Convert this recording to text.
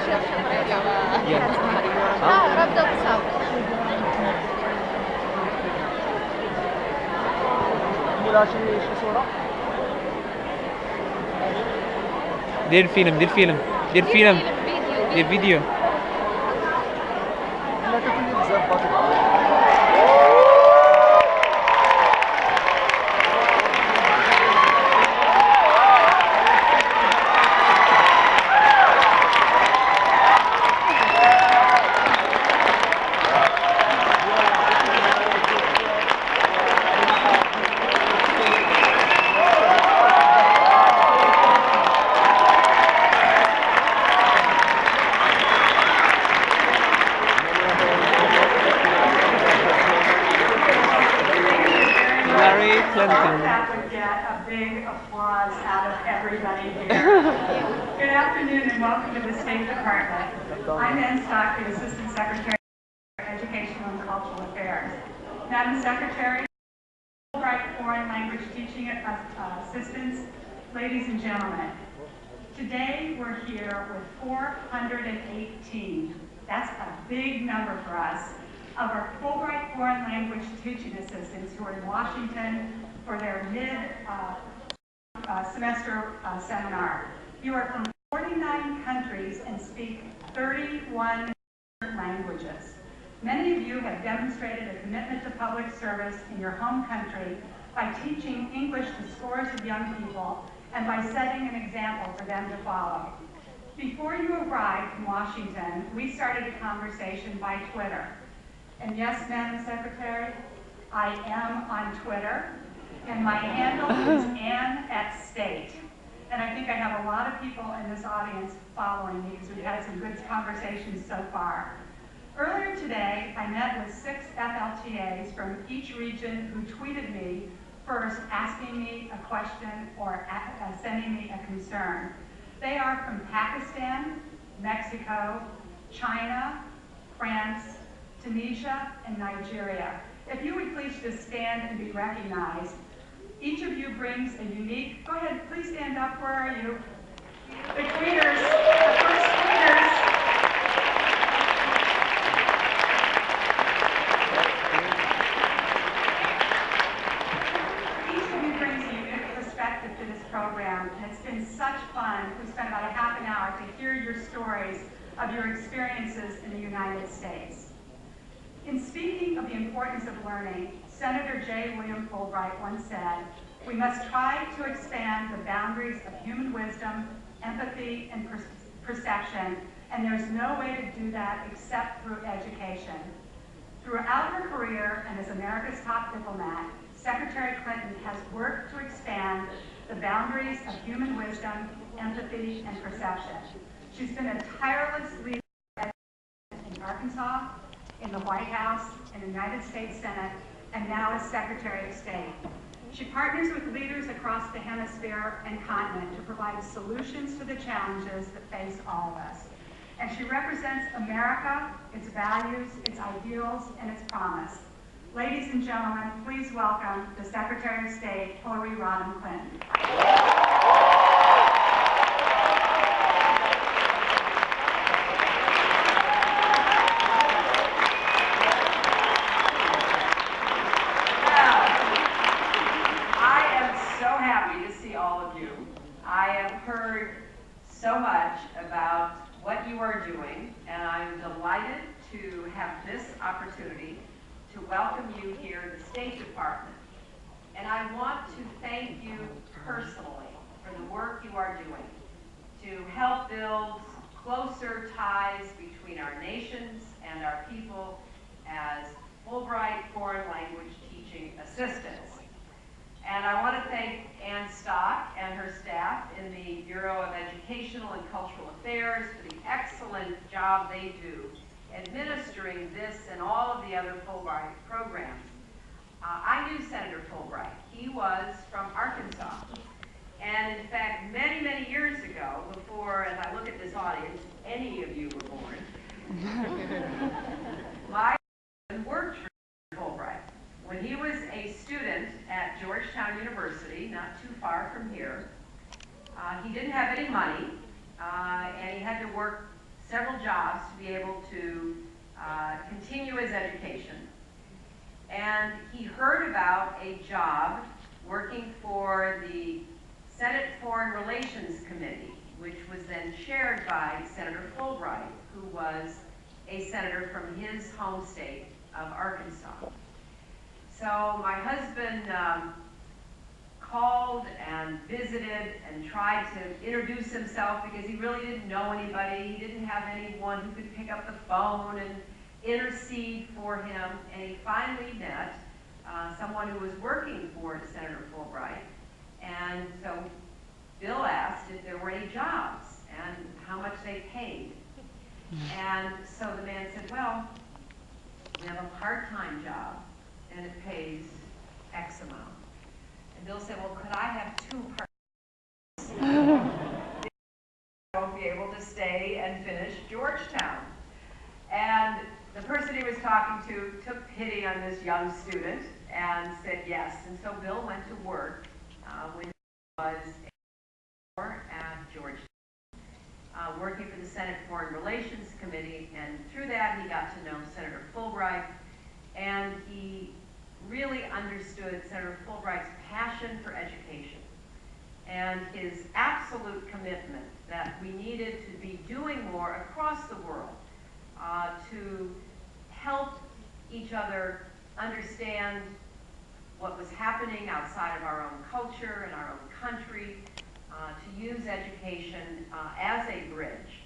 دير فيلم دير فيلم دير فيلم دير فيديو. That would get a big applause out of everybody here. Good afternoon and welcome to the State Department. I'm Ann Stock, the Assistant Secretary for Educational and Cultural Affairs. Madam Secretary, Fulbright Foreign Language Teaching Assistants, ladies and gentlemen, today we're here with 418. That's a big number for us, of our Fulbright Foreign Language Teaching Assistants who are in Washington for their mid-semester seminar. You are from 49 countries and speak 31 languages. Many of you have demonstrated a commitment to public service in your home country by teaching English to scores of young people and by setting an example for them to follow. Before you arrived in Washington, we started a conversation by Twitter. And yes, Madam Secretary, I am on Twitter, and my handle is Ann@State. And I think I have a lot of people in this audience following me because we've had some good conversations so far. Earlier today, I met with 6 FLTAs from each region who tweeted me first asking me a question or sending me a concern. They are from Pakistan, Mexico, China, France, Tunisia, and Nigeria. If you would please just stand and be recognized. Each of you brings a unique, go ahead, please stand up, where are you? The tweeters, the first tweeters. Each of you brings a unique perspective to this program, and it's been such fun. We spent about a half an hour to hear your stories of your experiences in the United States. In speaking of the importance of learning, Senator J. William Fulbright once said, "We must try to expand the boundaries of human wisdom, empathy, and perception, and there's no way to do that except through education." Throughout her career and as America's top diplomat, Secretary Clinton has worked to expand the boundaries of human wisdom, empathy, and perception. She's been a tireless leader in Arkansas, in the White House, in the United States Senate, and now as Secretary of State. She partners with leaders across the hemisphere and continent to provide solutions to the challenges that face all of us. And she represents America, its values, its ideals, and its promise. Ladies and gentlemen, please welcome the Secretary of State, Hillary Rodham Clinton. So much about what you are doing, and I'm delighted to have this opportunity to welcome you here at the State Department. And I want to thank you personally for the work you are doing to help build closer ties between our nations and our people as Fulbright Foreign Language Teaching Assistants. And I want to thank Ann Stock and her staff in the Bureau of Educational and Cultural Affairs for the excellent job they do administering this and all of the other Fulbright programs. I knew Senator Fulbright. He was from Arkansas. And in fact, many, many years ago, before, as I look at this audience, any of you were born, my husband worked for Fulbright. When he was a student at Georgetown University, not too far from here, he didn't have any money, and he had to work several jobs to be able to continue his education. And he heard about a job working for the Senate Foreign Relations Committee, which was then chaired by Senator Fulbright, who was a senator from his home state of Arkansas. So my husband called and visited and tried to introduce himself because he really didn't know anybody. He didn't have anyone who could pick up the phone and intercede for him. And he finally met someone who was working for Senator Fulbright. And so Bill asked if there were any jobs and how much they paid. And so the man said, well, we have a part-time job and it pays X amount. And Bill said, well, could I have 2 part-time I'll be able to stay and finish Georgetown. And the person he was talking to took pity on this young student and said yes. And so Bill went to work when he was at Georgetown, working for the Senate Foreign Relations Committee, and through that he got to know Senator Fulbright, and he really understood Senator Fulbright's passion for education and his absolute commitment that we needed to be doing more across the world to help each other understand what was happening outside of our own culture and our own country, to use education as a bridge